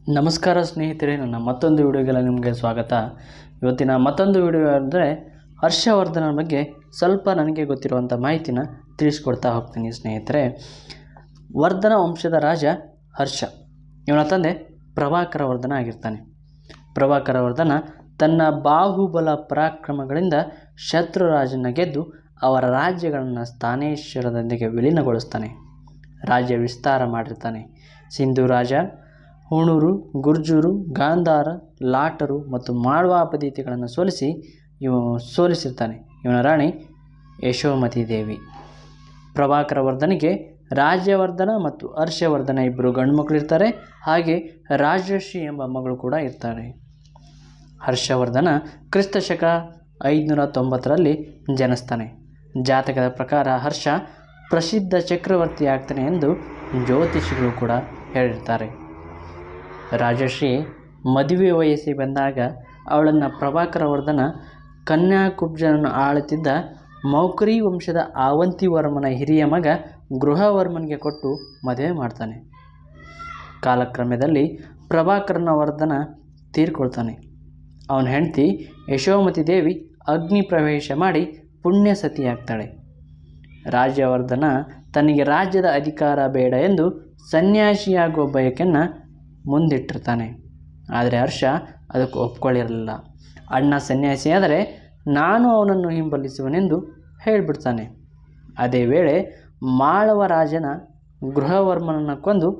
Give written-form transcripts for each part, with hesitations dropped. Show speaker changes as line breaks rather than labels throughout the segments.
ನಮಸ್ಕಾರ ಸ್ನೇಹಿತರೆ, ನನ್ನ ಮತ್ತೊಂದು ವಿಡಿಯೋಗೆಲ್ಲ ನಿಮಗೆ ಸ್ವಾಗತ. ಇವತ್ತಿನ ಮತ್ತೊಂದು ವಿಡಿಯೋ ಅಂದರೆ ಹರ್ಷವರ್ಧನ ಬಗ್ಗೆ ಸ್ವಲ್ಪ ನನಗೆ ಗೊತ್ತಿರುವಂಥ ಮಾಹಿತಿನ ತಿಳಿಸ್ಕೊಡ್ತಾ ಹೋಗ್ತೀನಿ ಸ್ನೇಹಿತರೆ. ವರ್ಧನ ವಂಶದ ರಾಜ ಹರ್ಷ. ಇವನ ತಂದೆ ಪ್ರಭಾಕರ ವರ್ಧನ ಆಗಿರ್ತಾನೆ. ಪ್ರಭಾಕರ ವರ್ಧನ ತನ್ನ ಬಾಹುಬಲ ಪರಾಕ್ರಮಗಳಿಂದ ಶತ್ರು ರಾಜನ ಗೆದ್ದು ಅವರ ರಾಜ್ಯಗಳನ್ನು ಸ್ಥಾನೇಶ್ವರದೊಂದಿಗೆ ವಿಲೀನಗೊಳಿಸ್ತಾನೆ. ರಾಜ್ಯ ವಿಸ್ತಾರ ಮಾಡಿರ್ತಾನೆ. ಸಿಂಧು ರಾಜ, ಹುಣೂರು, ಗುರ್ಜೂರು, ಗಾಂಧಾರ, ಲಾಟರು ಮತ್ತು ಮಾಳ್ವಾಪದ್ಧತಿಗಳನ್ನು ಸೋಲಿಸಿರ್ತಾನೆ. ಇವನ ರಾಣಿ ಯಶೋಮತಿ ದೇವಿ. ಪ್ರಭಾಕರ ವರ್ಧನಿಗೆ ರಾಜ್ಯವರ್ಧನ ಮತ್ತು ಹರ್ಷವರ್ಧನ ಇಬ್ಬರು ಗಂಡು ಮಕ್ಕಳು ಇರ್ತಾರೆ. ಹಾಗೆ ರಾಜಶ್ರೀ ಎಂಬ ಮಗಳು ಕೂಡ ಇರ್ತಾರೆ. ಹರ್ಷವರ್ಧನ ಕ್ರಿಸ್ತಶಕ 590ರಲ್ಲಿ ಜನಿಸ್ತಾನೆ. ಜಾತಕದ ಪ್ರಕಾರ ಹರ್ಷ ಪ್ರಸಿದ್ಧ ಚಕ್ರವರ್ತಿ ಆಗ್ತಾನೆ ಎಂದು ಜ್ಯೋತಿಷಿಗಳು ಕೂಡ ಹೇಳಿರ್ತಾರೆ. ರಾಜಶ್ರೀ ಮದುವೆ ವಯಸ್ಸಿಗೆ ಬಂದಾಗ ಅವಳನ್ನು ಪ್ರಭಾಕರ ವರ್ಧನ ಕನ್ಯಾಕುಬ್ಜನನ್ನು ಆಳುತ್ತಿದ್ದ ಮೌಖರಿ ವಂಶದ ಅವಂತಿವರ್ಮನ ಹಿರಿಯ ಮಗ ಗೃಹವರ್ಮನಿಗೆ ಕೊಟ್ಟು ಮದುವೆ ಮಾಡ್ತಾನೆ. ಕಾಲಕ್ರಮದಲ್ಲಿ ಪ್ರಭಾಕರನ ವರ್ಧನ ತೀರ್ಕೊಳ್ತಾನೆ. ಅವನ ಹೆಂಡತಿ ಯಶೋಮತಿ ದೇವಿ ಅಗ್ನಿ ಪ್ರವೇಶ ಮಾಡಿ ಪುಣ್ಯ ಸತಿಯಾಗ್ತಾಳೆ. ರಾಜ್ಯವರ್ಧನ ತನಗೆ ರಾಜ್ಯದ ಅಧಿಕಾರ ಬೇಡ ಎಂದು ಸನ್ಯಾಸಿಯಾಗುವ ಬಯಕೆಯನ್ನು ಮುಂದಿಟ್ಟಿರ್ತಾನೆ. ಆದರೆ ಹರ್ಷ ಅದಕ್ಕೆ ಒಪ್ಕೊಳ್ಳಿರಲಿಲ್ಲ. ಅಣ್ಣ ಸನ್ಯಾಸಿಯಾದರೆ ನಾನು ಅವನನ್ನು ಹಿಂಬಾಲಿಸುವನೆಂದು ಹೇಳಿಬಿಡ್ತಾನೆ. ಅದೇ ವೇಳೆ ಮಾಳವ ರಾಜನ ಗೃಹವರ್ಮನನ್ನು ಕೊಂದು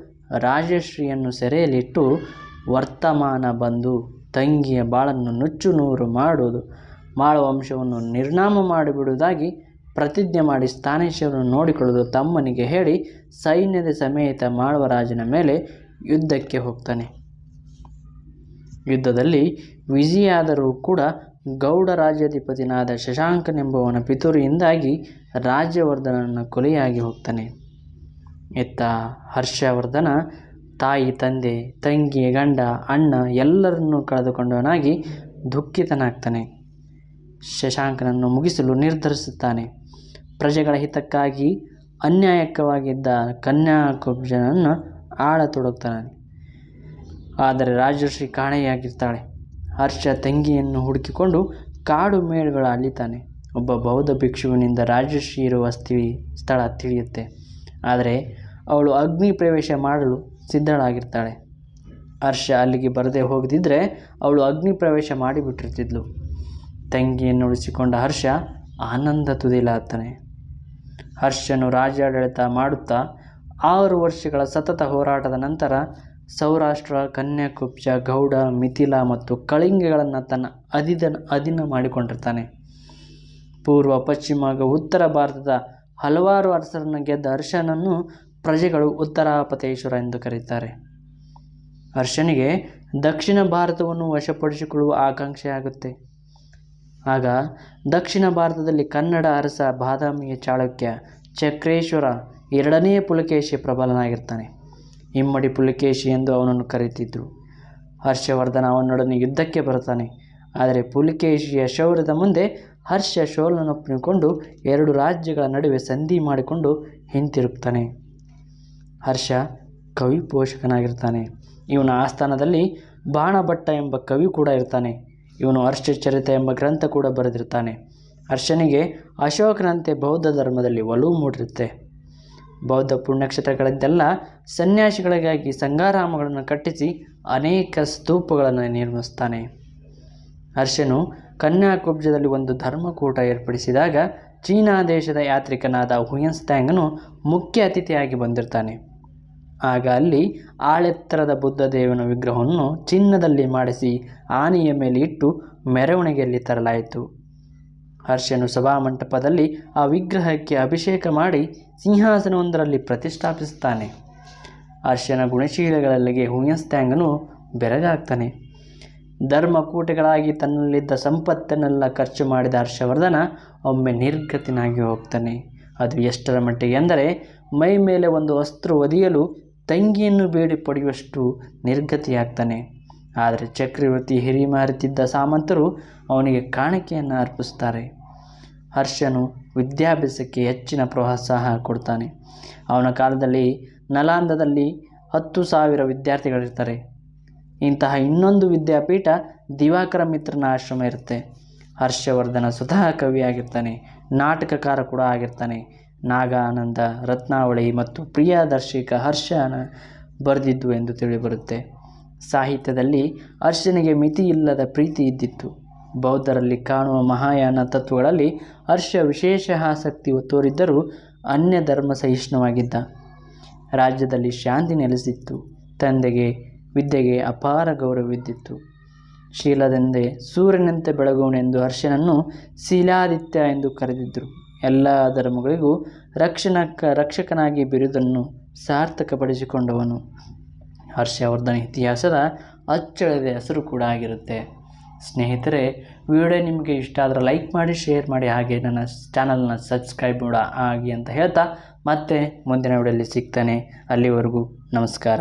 ರಾಜಶ್ರೀಯನ್ನು ಸೆರೆಯಲ್ಲಿಟ್ಟು ವರ್ತಮಾನ ಬಂದು ತಂಗಿಯ ಬಾಳನ್ನು ನುಚ್ಚು ನೂರು ಮಾಡುವುದು, ಮಾಳವ ವಂಶವನ್ನು ನಿರ್ನಾಮ ಮಾಡಿಬಿಡುವುದಾಗಿ ಪ್ರತಿಜ್ಞೆ ಮಾಡಿ ಸ್ಥಾನೇಶ್ವರನ್ನು ನೋಡಿಕೊಳ್ಳುವುದು ತಮ್ಮನಿಗೆ ಹೇಳಿ ಸೈನ್ಯದ ಸಮೇತ ಮಾಳವರಾಜನ ಮೇಲೆ ಯುದ್ಧಕ್ಕೆ ಹೋಗ್ತಾನೆ. ಯುದ್ಧದಲ್ಲಿ ವಿಜಯಾದರೂ ಕೂಡ ಗೌಡ ರಾಜ್ಯಾಧಿಪತಿನಾದ ಶಶಾಂಕನೆಂಬುವನ ಪಿತೂರಿಯಿಂದಾಗಿ ರಾಜ್ಯವರ್ಧನನ ಕೊಲೆಯಾಗಿ ಹೋಗ್ತಾನೆ. ಇತ್ತ ಹರ್ಷವರ್ಧನ ತಾಯಿ, ತಂದೆ, ತಂಗಿ, ಗಂಡ, ಅಣ್ಣ ಎಲ್ಲರನ್ನೂ ಕಳೆದುಕೊಂಡವನಾಗಿ ದುಃಖಿತನಾಗ್ತಾನೆ. ಶಶಾಂಕನನ್ನು ಮುಗಿಸಲು ನಿರ್ಧರಿಸುತ್ತಾನೆ. ಪ್ರಜೆಗಳ ಹಿತಕ್ಕಾಗಿ ಅನ್ಯಾಯಕವಾಗಿದ್ದ ಕನ್ಯಾಕುಬ್ಜನನ್ನು ಆಳತೊಡಗ್ತಾನೆ. ಆದರೆ ರಾಜಶ್ರೀ ಕಾಣೆಯಾಗಿರ್ತಾಳೆ. ಹರ್ಷ ತಂಗಿಯನ್ನು ಹುಡುಕಿಕೊಂಡು ಕಾಡು ಮೇಳುಗಳ ಅಲಿತಾನೆ. ಒಬ್ಬ ಬೌದ್ಧ ಭಿಕ್ಷುವಿನಿಂದ ರಾಜಶ್ರೀ ಇರುವ ಸ್ಥಳ ತಿಳಿಯುತ್ತೆ. ಆದರೆ ಅವಳು ಅಗ್ನಿ ಪ್ರವೇಶ ಮಾಡಲು ಸಿದ್ಧಳಾಗಿರ್ತಾಳೆ. ಹರ್ಷ ಅಲ್ಲಿಗೆ ಬರದೇ ಹೋಗದಿದ್ದರೆ ಅವಳು ಅಗ್ನಿ ಪ್ರವೇಶ ಮಾಡಿಬಿಟ್ಟಿರ್ತಿದ್ಲು. ತಂಗಿಯನ್ನು ಉಳಿಸಿಕೊಂಡ ಹರ್ಷ ಆನಂದ ತುದಿಲಾಗ್ತಾನೆ. ಹರ್ಷನು ರಾಜ್ಯಾಡಳಿತ ಮಾಡುತ್ತಾ 6 ವರ್ಷಗಳ ಸತತ ಹೋರಾಟದ ನಂತರ ಸೌರಾಷ್ಟ್ರ, ಕನ್ಯಾಕುಬ್ಜ, ಗೌಡ, ಮಿಥಿಲಾ ಮತ್ತು ಕಳಿಂಗಗಳನ್ನು ತನ್ನ ಅಧೀನ ಮಾಡಿಕೊಂಡಿರ್ತಾನೆ. ಪೂರ್ವ, ಪಶ್ಚಿಮ ಹಾಗೂ ಉತ್ತರ ಭಾರತದ ಹಲವಾರು ಅರಸರನ್ನು ಗೆದ್ದ ಹರ್ಷನನ್ನು ಪ್ರಜೆಗಳು ಉತ್ತರಾಪತೇಶ್ವರ ಎಂದು ಕರೆಯುತ್ತಾರೆ. ಹರ್ಷನಿಗೆ ದಕ್ಷಿಣ ಭಾರತವನ್ನು ವಶಪಡಿಸಿಕೊಳ್ಳುವ ಆಕಾಂಕ್ಷೆ ಆಗುತ್ತೆ. ಆಗ ದಕ್ಷಿಣ ಭಾರತದಲ್ಲಿ ಕನ್ನಡ ಅರಸ ಬಾದಾಮಿಯ ಚಾಳುಕ್ಯ ಚಕ್ರೇಶ್ವರ 2ನೇ ಪುಲಕೇಶಿ ಪ್ರಬಲನಾಗಿರ್ತಾನೆ. ಇಮ್ಮಡಿ ಪುಲಕೇಶಿ ಎಂದು ಅವನನ್ನು ಕರೆಯುತ್ತಿದ್ದರು. ಹರ್ಷವರ್ಧನ ಅವನೊಡನೆ ಯುದ್ಧಕ್ಕೆ ಬರುತ್ತಾನೆ. ಆದರೆ ಪುಲಕೇಶಿಯ ಶೌರ್ಯದ ಮುಂದೆ ಹರ್ಷ ಸೋಲನ್ನೊಪ್ಪಿಕೊಂಡು 2 ರಾಜ್ಯಗಳ ನಡುವೆ ಸಂಧಿ ಮಾಡಿಕೊಂಡು ಹಿಂತಿರುಗ್ತಾನೆ. ಹರ್ಷ ಕವಿ ಪೋಷಕನಾಗಿರ್ತಾನೆ. ಇವನ ಆಸ್ಥಾನದಲ್ಲಿ ಬಾಣಭಟ್ಟ ಎಂಬ ಕವಿ ಕೂಡ ಇರ್ತಾನೆ. ಇವನು ಹರ್ಷಚರಿತ ಎಂಬ ಗ್ರಂಥ ಕೂಡ ಬರೆದಿರ್ತಾನೆ. ಹರ್ಷನಿಗೆ ಅಶೋಕನಂತೆ ಬೌದ್ಧ ಧರ್ಮದಲ್ಲಿ ಒಲವು ಮೂಡಿರುತ್ತೆ. ಬೌದ್ಧ ಪುಣ್ಯಕ್ಷೇತ್ರಗಳಿಂದೆಲ್ಲ ಸನ್ಯಾಸಿಗಳಿಗಾಗಿ ಸಂಘಾರಾಮಗಳನ್ನು ಕಟ್ಟಿಸಿ ಅನೇಕ ಸ್ತೂಪಗಳನ್ನು ನಿರ್ಮಿಸ್ತಾನೆ. ಹರ್ಷನು ಕನ್ಯಾಕುಬ್ಜದಲ್ಲಿ ಒಂದು ಧರ್ಮಕೂಟ ಏರ್ಪಡಿಸಿದಾಗ ಚೀನಾ ದೇಶದ ಯಾತ್ರಿಕನಾದ ಹುಯನ್ಸ್ತ್ಯಾಂಗನು ಮುಖ್ಯ ಅತಿಥಿಯಾಗಿ ಬಂದಿರ್ತಾನೆ. ಆಗ ಅಲ್ಲಿ ಆಳೆತ್ತರದ ಬುದ್ಧದೇವನ ವಿಗ್ರಹವನ್ನು ಚಿನ್ನದಲ್ಲಿ ಮಾಡಿಸಿ ಆನೆಯ ಮೇಲೆ ಇಟ್ಟು ಮೆರವಣಿಗೆಯಲ್ಲಿ ತರಲಾಯಿತು. ಹರ್ಷನು ಸಭಾಮಂಟಪದಲ್ಲಿ ಆ ವಿಗ್ರಹಕ್ಕೆ ಅಭಿಷೇಕ ಮಾಡಿ ಸಿಂಹಾಸನವೊಂದರಲ್ಲಿ ಪ್ರತಿಷ್ಠಾಪಿಸುತ್ತಾನೆ. ಹರ್ಷನ ಗುಣಶೀಲಗಳಿಗೆ ಹುಯನ್ಸ್ತ್ಯಾಂಗನು ಬೆರಗಾಗ್ತಾನೆ. ಧರ್ಮಕೂಟಗಳಾಗಿ ತನ್ನಲ್ಲಿದ್ದ ಸಂಪತ್ತನ್ನೆಲ್ಲ ಖರ್ಚು ಮಾಡಿದ ಹರ್ಷವರ್ಧನ ಒಮ್ಮೆ ನಿರ್ಗತಿನಾಗಿ ಹೋಗ್ತಾನೆ. ಅದು ಎಷ್ಟರ ಮಟ್ಟಿಗೆ ಎಂದರೆ ಮೈ ಮೇಲೆ ಒಂದು ಅಸ್ತ್ರ ಒದೆಯಲು ತಂಗಿಯನ್ನು ಬೇಡಿ ಪಡೆಯುವಷ್ಟು ನಿರ್ಗತಿಯಾಗ್ತಾನೆ. ಆದರೆ ಚಕ್ರವರ್ತಿ ಹಿರಿಮಾರುತ್ತಿದ್ದ ಸಾಮಂತರು ಅವನಿಗೆ ಕಾಣಿಕೆಯನ್ನು ಅರ್ಪಿಸ್ತಾರೆ. ಹರ್ಷನು ವಿದ್ಯಾಭ್ಯಾಸಕ್ಕೆ ಹೆಚ್ಚಿನ ಪ್ರೋತ್ಸಾಹ ಕೊಡ್ತಾನೆ. ಅವನ ಕಾಲದಲ್ಲಿ ನಲಾಂದದಲ್ಲಿ 10,000 ವಿದ್ಯಾರ್ಥಿಗಳಿರ್ತಾರೆ. ಇಂತಹ ಇನ್ನೊಂದು ವಿದ್ಯಾಪೀಠ ದಿವಾಕರ ಮಿತ್ರನ ಆಶ್ರಮ ಇರುತ್ತೆ. ಹರ್ಷವರ್ಧನ ಸ್ವತಃ ಕವಿಯಾಗಿರ್ತಾನೆ, ನಾಟಕಕಾರ ಕೂಡ ಆಗಿರ್ತಾನೆ. ನಾಗ ಆನಂದ, ರತ್ನಾವಳಿ ಮತ್ತು ಪ್ರಿಯದರ್ಶಿಕ ಹರ್ಷನ ಬರೆದಿದ್ದು ಎಂದು ತಿಳಿಬರುತ್ತೆ. ಸಾಹಿತ್ಯದಲ್ಲಿ ಹರ್ಷನಿಗೆ ಮಿತಿಯಿಲ್ಲದ ಪ್ರೀತಿ ಇದ್ದಿತ್ತು. ಬೌದ್ಧರಲ್ಲಿ ಕಾಣುವ ಮಹಾಯಾನ ತತ್ವಗಳಲ್ಲಿ ಹರ್ಷ ವಿಶೇಷ ಆಸಕ್ತಿ ತೋರಿದ್ದರೂ ಅನ್ಯ ಧರ್ಮ ಸಹಿಷ್ಣುವಾಗಿದ್ದ. ರಾಜ್ಯದಲ್ಲಿ ಶಾಂತಿ ನೆಲೆಸಿತ್ತು. ತಂದೆಗೆ ವಿದ್ಯೆಗೆ ಅಪಾರ ಗೌರವವಿದ್ದಿತ್ತು. ಶೀಲದಂದೆ ಸೂರ್ಯನಂತೆ ಬೆಳಗುವನೆಂದು ಹರ್ಷನನ್ನು ಶೀಲಾದಿತ್ಯ ಎಂದು ಕರೆದಿದ್ದರು. ಎಲ್ಲ ಧರ್ಮಗಳಿಗೂ ರಕ್ಷಕನಾಗಿ ಬಿರುದನ್ನು ಸಾರ್ಥಕಪಡಿಸಿಕೊಂಡವನು. ಹರ್ಷವರ್ಧನ ಇತಿಹಾಸದ ಅಚ್ಚಳಿದ ಹೆಸರು ಕೂಡ ಆಗಿರುತ್ತೆ. ಸ್ನೇಹಿತರೆ, ವಿಡಿಯೋ ನಿಮಗೆ ಇಷ್ಟ ಆದರೆ ಲೈಕ್ ಮಾಡಿ, ಶೇರ್ ಮಾಡಿ, ಹಾಗೆ ನನ್ನ ಚಾನಲ್ನ ಸಬ್ಸ್ಕ್ರೈಬ್ ಆಗಿ ಅಂತ ಹೇಳ್ತಾ ಮತ್ತೆ ಮುಂದಿನ ವಿಡಿಯೋದಲ್ಲಿ ಸಿಗ್ತಾನೆ. ಅಲ್ಲಿವರೆಗೂ ನಮಸ್ಕಾರ.